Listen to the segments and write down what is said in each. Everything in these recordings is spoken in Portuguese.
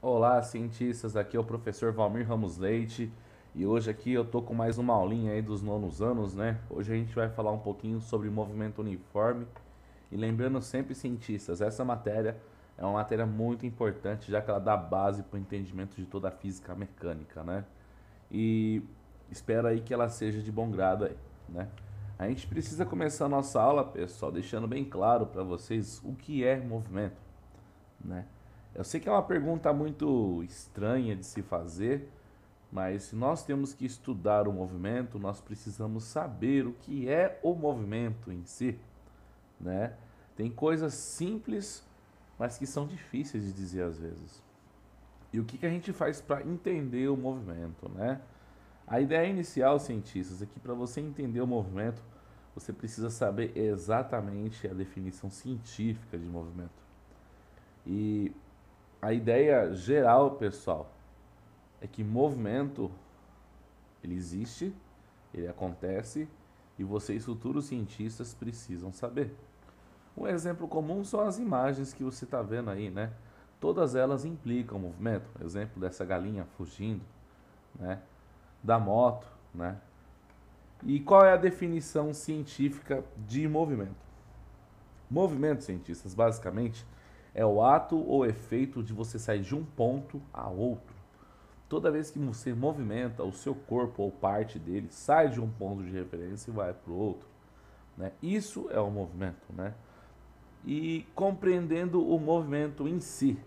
Olá, cientistas, aqui é o professor Valmir Ramos Leite e hoje aqui eu tô com mais uma aulinha aí dos nonos anos, né? Hoje a gente vai falar um pouquinho sobre movimento uniforme e lembrando sempre, cientistas, essa matéria é uma matéria muito importante já que ela dá base para o entendimento de toda a física mecânica, né? E espero aí que ela seja de bom grado aí, né? A gente precisa começar a nossa aula, pessoal, deixando bem claro para vocês o que é movimento, né? Eu sei que é uma pergunta muito estranha de se fazer, mas se nós temos que estudar o movimento, nós precisamos saber o que é o movimento em si, né? Tem coisas simples, mas que são difíceis de dizer às vezes. E o que que a gente faz para entender o movimento, né? A ideia inicial, cientistas, é que para você entender o movimento, você precisa saber exatamente a definição científica de movimento. E a ideia geral, pessoal, é que movimento ele existe, ele acontece e vocês, futuros cientistas, precisam saber. Um exemplo comum são as imagens que você está vendo aí, né? Todas elas implicam movimento. Exemplo dessa galinha fugindo, né? Da moto, né? E qual é a definição científica de movimento? Movimento, cientistas, basicamente, é o ato ou efeito de você sair de um ponto a outro. Toda vez que você movimenta o seu corpo ou parte dele, sai de um ponto de referência e vai para o outro, né? Isso é o movimento, né? E compreendendo o movimento em si.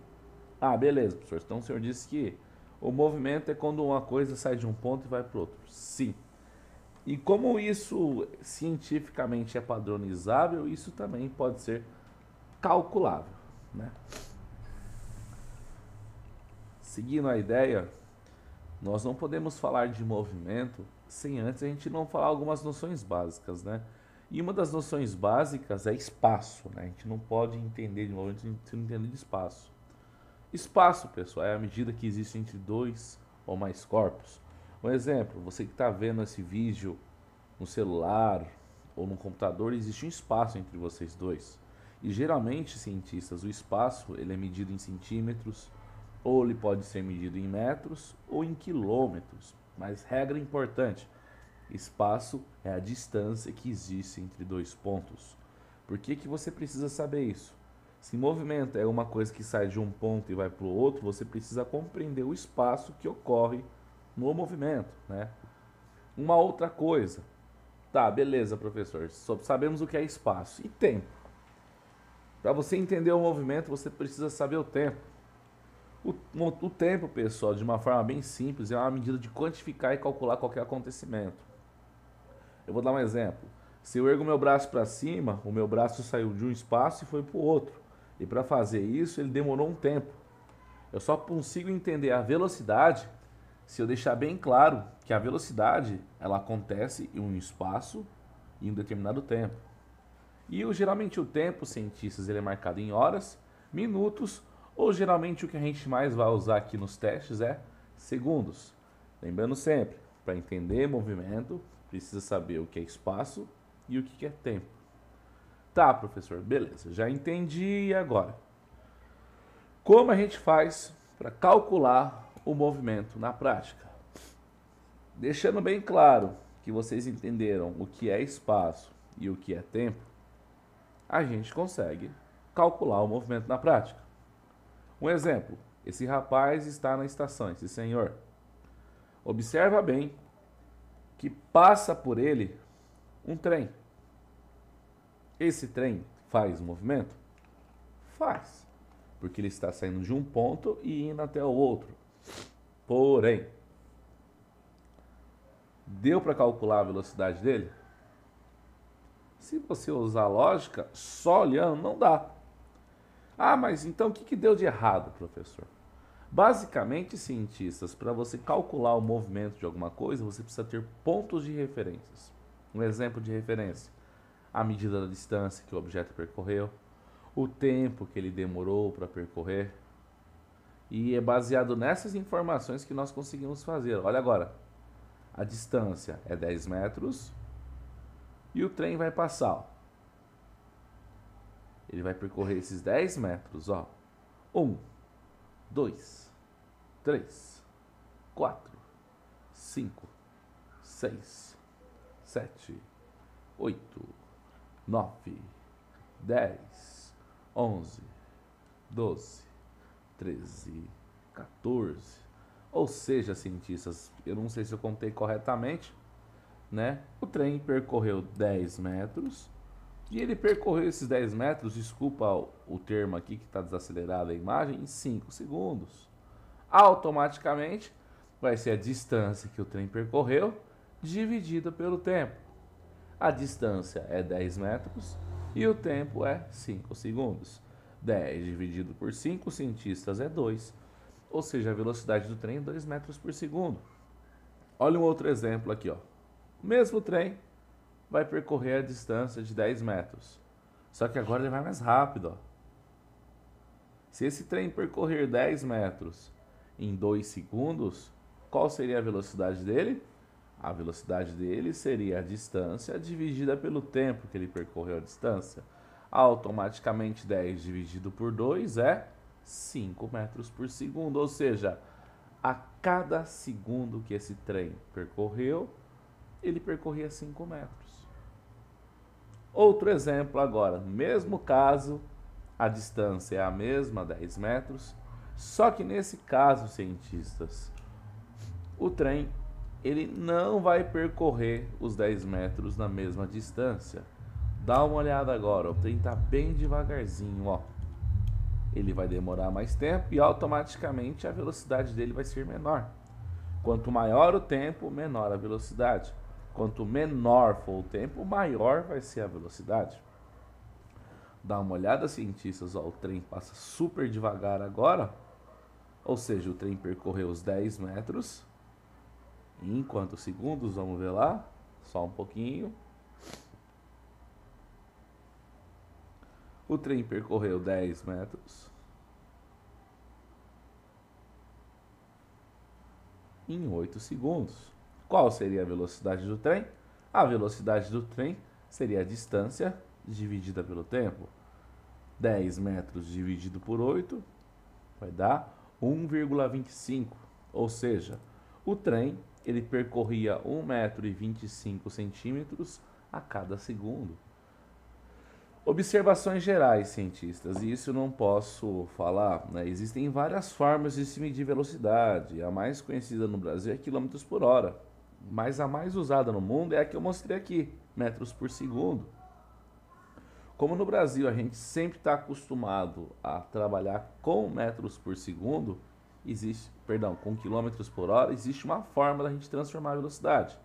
Ah, beleza, professor. Então o senhor disse que o movimento é quando uma coisa sai de um ponto e vai para o outro. Sim. E como isso cientificamente é padronizável, isso também pode ser calculável, né? Seguindo a ideia, nós não podemos falar de movimento sem antes a gente não falar algumas noções básicas, né? E uma das noções básicas é espaço, né? A gente não pode entender de movimento se não entender de espaço. Espaço, pessoal, é a medida que existe entre dois ou mais corpos. Um exemplo, você que está vendo esse vídeo no celular ou no computador, existe um espaço entre vocês dois. E geralmente, cientistas, o espaço ele é medido em centímetros, ou ele pode ser medido em metros ou em quilômetros. Mas regra importante, espaço é a distância que existe entre dois pontos. Por que que você precisa saber isso? Se movimento é uma coisa que sai de um ponto e vai para o outro, você precisa compreender o espaço que ocorre no movimento, né? Uma outra coisa. Tá, beleza, professor. Sabemos o que é espaço e tempo. Para você entender o movimento, você precisa saber o tempo. O tempo, pessoal, de uma forma bem simples, é uma medida de quantificar e calcular qualquer acontecimento. Eu vou dar um exemplo. Se eu ergo meu braço para cima, o meu braço saiu de um espaço e foi para o outro. E para fazer isso, ele demorou um tempo. Eu só consigo entender a velocidade se eu deixar bem claro que a velocidade ela acontece em um espaço e em um determinado tempo. E geralmente o tempo, cientistas, ele é marcado em horas, minutos ou geralmente o que a gente mais vai usar aqui nos testes é segundos. Lembrando sempre, para entender movimento, precisa saber o que é espaço e o que é tempo. Tá, professor, beleza, já entendi. E agora? Como a gente faz para calcular o movimento na prática? Deixando bem claro que vocês entenderam o que é espaço e o que é tempo, a gente consegue calcular o movimento na prática. Um exemplo, esse rapaz está na estação, esse senhor. Observa bem que passa por ele um trem. Esse trem faz movimento? Faz, porque ele está saindo de um ponto e indo até o outro. Porém, deu para calcular a velocidade dele? Se você usar a lógica, só olhando não dá. Ah, mas então o que deu de errado, professor? Basicamente, cientistas, para você calcular o movimento de alguma coisa, você precisa ter pontos de referências. Um exemplo de referência: a medida da distância que o objeto percorreu, o tempo que ele demorou para percorrer. E é baseado nessas informações que nós conseguimos fazer. Olha agora, a distância é 10 metros e o trem vai passar. Ó. Ele vai percorrer esses 10 metros. Ó. 1, 2, 3, 4, 5, 6, 7, 8, 9, 10, 11, 12, 13, 14. Ou seja, cientistas, eu não sei se eu contei corretamente, né? O trem percorreu 10 metros e ele percorreu esses 10 metros, desculpa o termo aqui que está desacelerado a imagem, em 5 segundos. Automaticamente vai ser a distância que o trem percorreu dividida pelo tempo. A distância é 10 metros e o tempo é 5 segundos. 10 dividido por 5, cientistas, é 2. Ou seja, a velocidade do trem é 2 metros por segundo. Olha um outro exemplo aqui, ó. O mesmo trem vai percorrer a distância de 10 metros. Só que agora ele vai mais rápido, ó. Se esse trem percorrer 10 metros em 2 segundos, qual seria a velocidade dele? A velocidade dele seria a distância dividida pelo tempo que ele percorreu a distância. Automaticamente 10 dividido por 2 é 5 metros por segundo. Ou seja, a cada segundo que esse trem percorreu, ele percorria 5 metros. Outro exemplo agora, no mesmo caso, a distância é a mesma, 10 metros, só que nesse caso, cientistas, o trem ele não vai percorrer os 10 metros na mesma distância. Dá uma olhada agora, o trem está bem devagarzinho, ó. Ele vai demorar mais tempo e automaticamente a velocidade dele vai ser menor. Quanto maior o tempo, menor a velocidade. Quanto menor for o tempo, maior vai ser a velocidade. Dá uma olhada, cientistas, ó, o trem passa super devagar agora. Ou seja, o trem percorreu os 10 metros. Em quantos segundos? Vamos ver lá. Só um pouquinho. O trem percorreu 10 metros em 8 segundos. Qual seria a velocidade do trem? A velocidade do trem seria a distância dividida pelo tempo. 10 metros dividido por 8 vai dar 1,25. Ou seja, o trem ele percorria 1,25 m a cada segundo. Observações gerais, cientistas, e isso eu não posso falar, né? Existem várias formas de se medir velocidade. A mais conhecida no Brasil é quilômetros por hora, mas a mais usada no mundo é a que eu mostrei aqui, metros por segundo. Como no Brasil a gente sempre está acostumado a trabalhar com metros por segundo, com quilômetros por hora, existe uma forma da gente transformar a velocidade.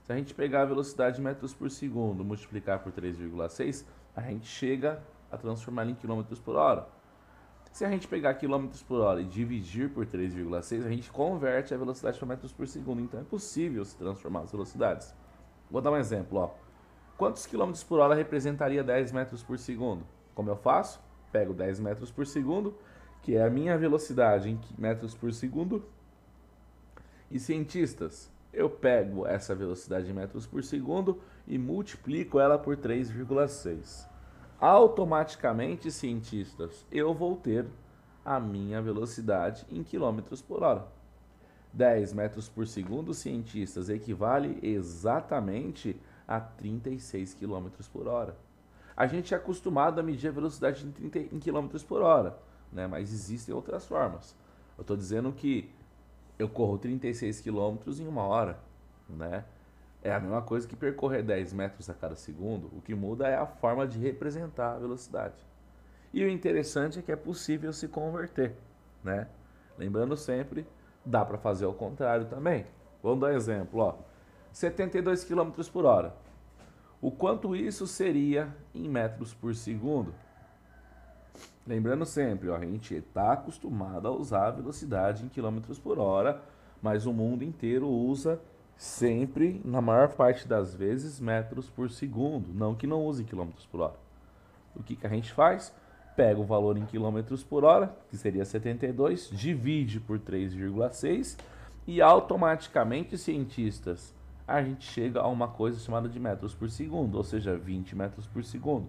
Se a gente pegar a velocidade de metros por segundo, multiplicar por 3,6, a gente chega a transformar em quilômetros por hora. Se a gente pegar quilômetros por hora e dividir por 3,6, a gente converte a velocidade para metros por segundo. Então é possível se transformar as velocidades. Vou dar um exemplo, ó. Quantos quilômetros por hora representaria 10 metros por segundo? Como eu faço? Pego 10 metros por segundo, que é a minha velocidade em metros por segundo. E cientistas, eu pego essa velocidade em metros por segundo e multiplico ela por 3,6. Automaticamente, cientistas, eu vou ter a minha velocidade em quilômetros por hora. 10 metros por segundo, cientistas, equivale exatamente a 36 quilômetros por hora. A gente é acostumado a medir a velocidade em quilômetros por hora, né? Mas existem outras formas. Eu estou dizendo que eu corro 36 quilômetros em 1 hora, né? É a mesma coisa que percorrer 10 metros a cada segundo. O que muda é a forma de representar a velocidade. E o interessante é que é possível se converter, né? Lembrando sempre, dá para fazer ao contrário também. Vamos dar um exemplo, ó. 72 km por hora. O quanto isso seria em metros por segundo? Lembrando sempre, ó, a gente está acostumado a usar a velocidade em quilômetros por hora, mas o mundo inteiro usa sempre, na maior parte das vezes, metros por segundo. Não que não use quilômetros por hora. O que a gente faz? Pega o valor em quilômetros por hora, que seria 72, divide por 3,6 e automaticamente, cientistas, a gente chega a uma coisa chamada de metros por segundo, ou seja, 20 metros por segundo.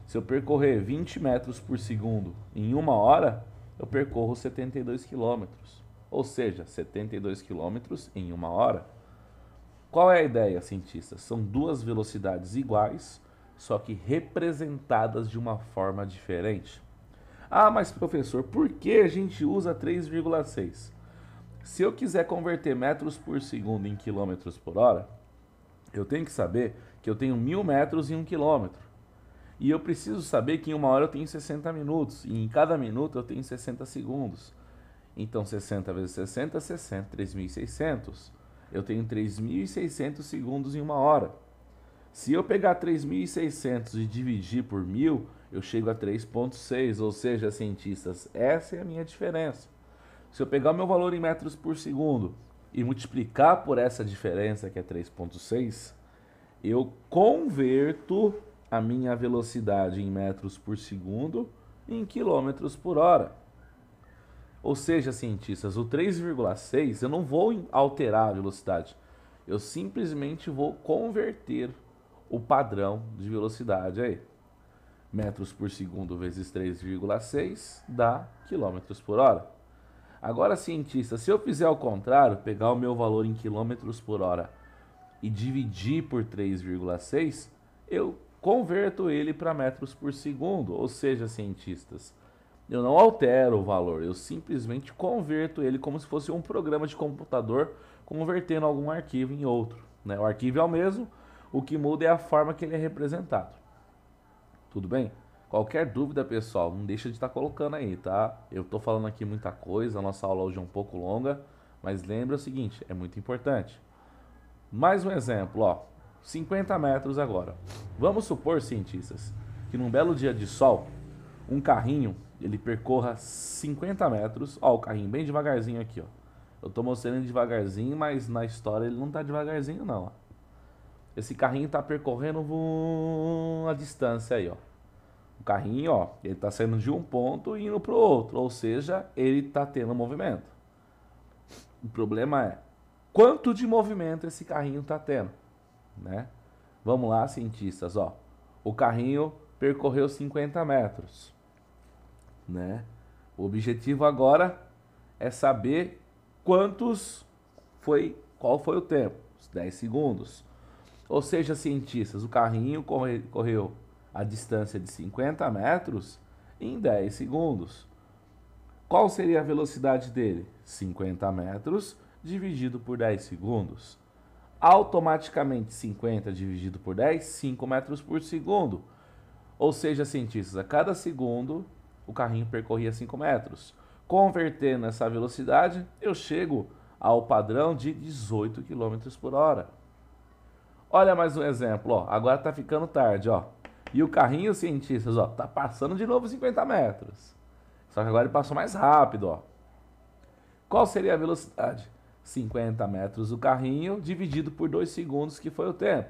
Se eu percorrer 20 metros por segundo em 1 hora, eu percorro 72 quilômetros. ou seja, 72 km em 1 hora. Qual é a ideia, cientistas? São duas velocidades iguais, só que representadas de uma forma diferente. Ah, mas professor, por que a gente usa 3,6? Se eu quiser converter metros por segundo em quilômetros por hora, eu tenho que saber que eu tenho 1000 metros em 1 quilômetro. E eu preciso saber que em 1 hora eu tenho 60 minutos, e em cada minuto eu tenho 60 segundos. Então 60 vezes 60, 60, 3.600. Eu tenho 3.600 segundos em 1 hora. Se eu pegar 3.600 e dividir por 1000, eu chego a 3,6, ou seja, cientistas, essa é a minha diferença. Se eu pegar o meu valor em metros por segundo e multiplicar por essa diferença, que é 3,6, eu converto a minha velocidade em metros por segundo em quilômetros por hora. Ou seja, cientistas, o 3,6 eu não vou alterar a velocidade, eu simplesmente vou converter o padrão de velocidade aí. Metros por segundo vezes 3,6 dá quilômetros por hora. Agora, cientistas, se eu fizer ao contrário, pegar o meu valor em quilômetros por hora e dividir por 3,6, eu converto ele para metros por segundo. Ou seja, cientistas, eu não altero o valor, eu simplesmente converto ele como se fosse um programa de computador convertendo algum arquivo em outro, né? O arquivo é o mesmo, o que muda é a forma que ele é representado. Tudo bem? Qualquer dúvida, pessoal, não deixa de estar colocando aí, tá? Eu estou falando aqui muita coisa, a nossa aula hoje é um pouco longa, mas lembra o seguinte, é muito importante. Mais um exemplo, ó, 50 metros agora. Vamos supor, cientistas, que num belo dia de sol, um carrinho, ele percorra 50 metros, ó, o carrinho bem devagarzinho aqui, ó. Eu tô mostrando ele devagarzinho, mas na história ele não tá devagarzinho não, ó. Esse carrinho tá percorrendo a distância aí, ó. O carrinho, ó, ele tá saindo de um ponto e indo pro outro, ou seja, ele tá tendo movimento. O problema é quanto de movimento esse carrinho tá tendo, né? Vamos lá, cientistas, ó. O carrinho percorreu 50 metros, né? O objetivo agora é saber qual foi o tempo, os 10 segundos. Ou seja, cientistas, o carrinho correu a distância de 50 metros em 10 segundos. Qual seria a velocidade dele? 50 metros dividido por 10 segundos. Automaticamente 50 dividido por 10, 5 metros por segundo. Ou seja, cientistas, a cada segundo o carrinho percorria 5 metros. Convertendo essa velocidade, eu chego ao padrão de 18 km por hora. Olha mais um exemplo, ó. Agora tá ficando tarde, ó. E o carrinho, cientistas, ó, tá passando de novo 50 metros. Só que agora ele passou mais rápido, ó. Qual seria a velocidade? 50 metros o carrinho dividido por 2 segundos, que foi o tempo.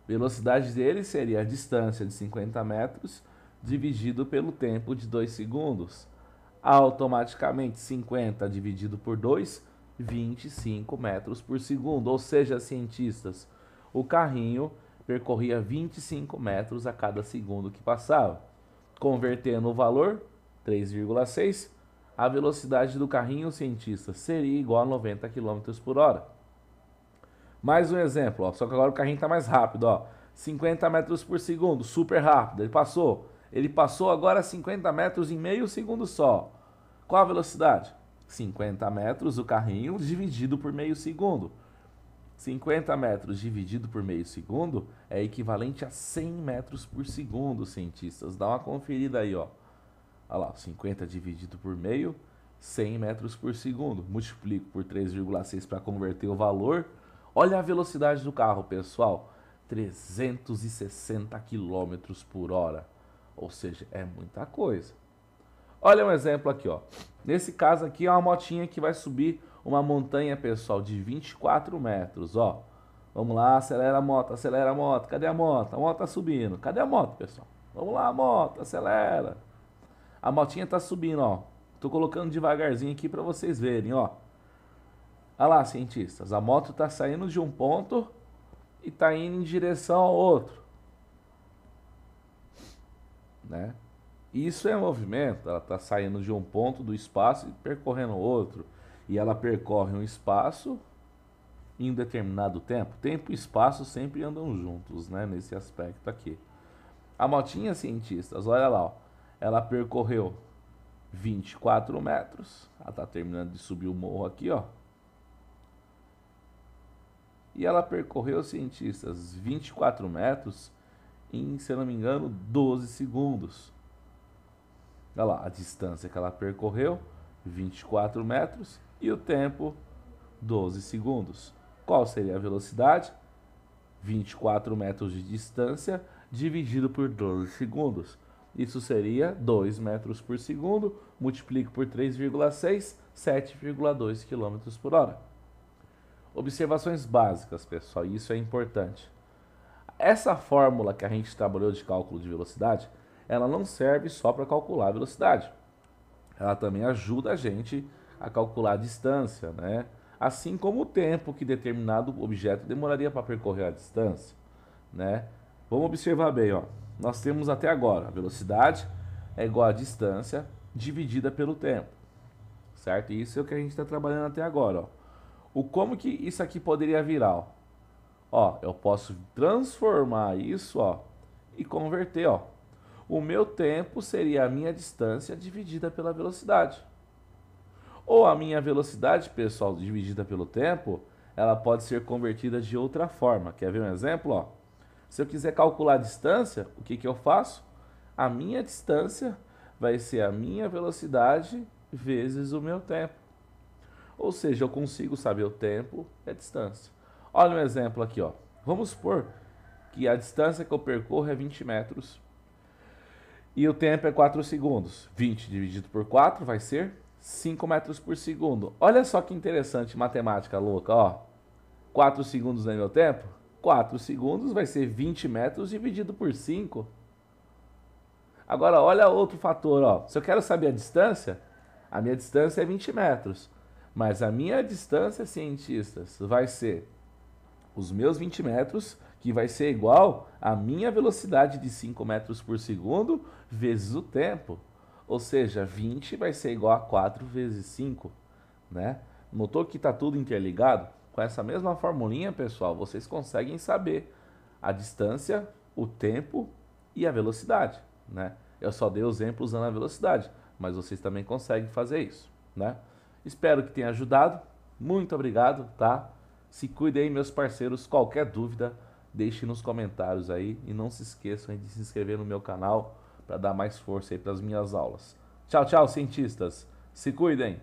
Velocidade dele seria a distância de 50 metros dividido pelo tempo de 2 segundos. Automaticamente 50 dividido por 2, 25 metros por segundo. Ou seja, cientistas, o carrinho percorria 25 metros a cada segundo que passava. Convertendo o valor, 3,6, a velocidade do carrinho, cientista, seria igual a 90 km por hora. Mais um exemplo, ó, só que agora o carrinho está mais rápido, ó, 50 metros por segundo, super rápido, ele passou agora 50 metros em meio segundo só. Qual a velocidade? 50 metros o carrinho dividido por meio segundo. 50 metros dividido por meio segundo é equivalente a 100 metros por segundo, cientistas. Dá uma conferida aí, ó. Olha lá, 50 dividido por meio, 100 metros por segundo. Multiplico por 3,6 para converter o valor. Olha a velocidade do carro, pessoal. 360 km por hora. Ou seja, é muita coisa. Olha um exemplo aqui, ó. Nesse caso aqui é uma motinha que vai subir uma montanha, pessoal, de 24 metros, ó. Vamos lá, acelera a moto, acelera a moto. Cadê a moto? A moto tá subindo. Cadê a moto, pessoal? Vamos lá, moto, acelera. A motinha tá subindo, ó. Tô colocando devagarzinho aqui para vocês verem, ó. Olha lá, cientistas. A moto tá saindo de um ponto e tá indo em direção ao outro, né? Isso é movimento. Ela tá saindo de um ponto do espaço e percorrendo outro. e ela percorre um espaço em um determinado tempo. Tempo e espaço sempre andam juntos, né, nesse aspecto aqui. A motinha, cientistas, olha lá, ó, ela percorreu 24 metros. Ela está terminando de subir o morro aqui, ó. E ela percorreu, cientistas, 24 metros em, se eu não me engano, 12 segundos. Olha lá, a distância que ela percorreu, 24 metros, e o tempo, 12 segundos. Qual seria a velocidade? 24 metros de distância dividido por 12 segundos. Isso seria 2 metros por segundo, multiplico por 3,6, 7,2 km por hora. Observações básicas, pessoal, isso é importante. Essa fórmula que a gente trabalhou de cálculo de velocidade, ela não serve só para calcular a velocidade. Ela também ajuda a gente a calcular a distância, né? Assim como o tempo que determinado objeto demoraria para percorrer a distância, né? Vamos observar bem, ó. Nós temos até agora a velocidade é igual à distância dividida pelo tempo, certo? Isso é o que a gente está trabalhando até agora, ó. O como que isso aqui poderia virar, ó, eu posso transformar isso, ó, e converter, ó. O meu tempo seria a minha distância dividida pela velocidade. Ou a minha velocidade, pessoal, dividida pelo tempo, ela pode ser convertida de outra forma. Quer ver um exemplo, ó? Se eu quiser calcular a distância, o que que eu faço? A minha distância vai ser a minha velocidade vezes o meu tempo. Ou seja, eu consigo saber o tempo e a distância. Olha um exemplo aqui, ó. Vamos supor que a distância que eu percorro é 20 metros e o tempo é 4 segundos. 20 dividido por 4 vai ser 5 metros por segundo. Olha só que interessante, matemática louca, ó. 4 segundos é meu tempo? 4 segundos vai ser 20 metros dividido por 5. Agora, olha outro fator, ó. Se eu quero saber a distância, a minha distância é 20 metros. Mas a minha distância, cientistas, vai ser os meus 20 metros, que vai ser igual à minha velocidade de 5 metros por segundo vezes o tempo. Ou seja, 20 vai ser igual a 4 vezes 5, né? Notou que está tudo interligado? Com essa mesma formulinha, pessoal, vocês conseguem saber a distância, o tempo e a velocidade, né? Eu só dei o exemplo usando a velocidade, mas vocês também conseguem fazer isso, né? Espero que tenha ajudado. Muito obrigado, tá? Se cuidem aí, meus parceiros. Qualquer dúvida, deixe nos comentários aí. E não se esqueçam de se inscrever no meu canal para dar mais força aí para as minhas aulas. Tchau, tchau, cientistas. Se cuidem.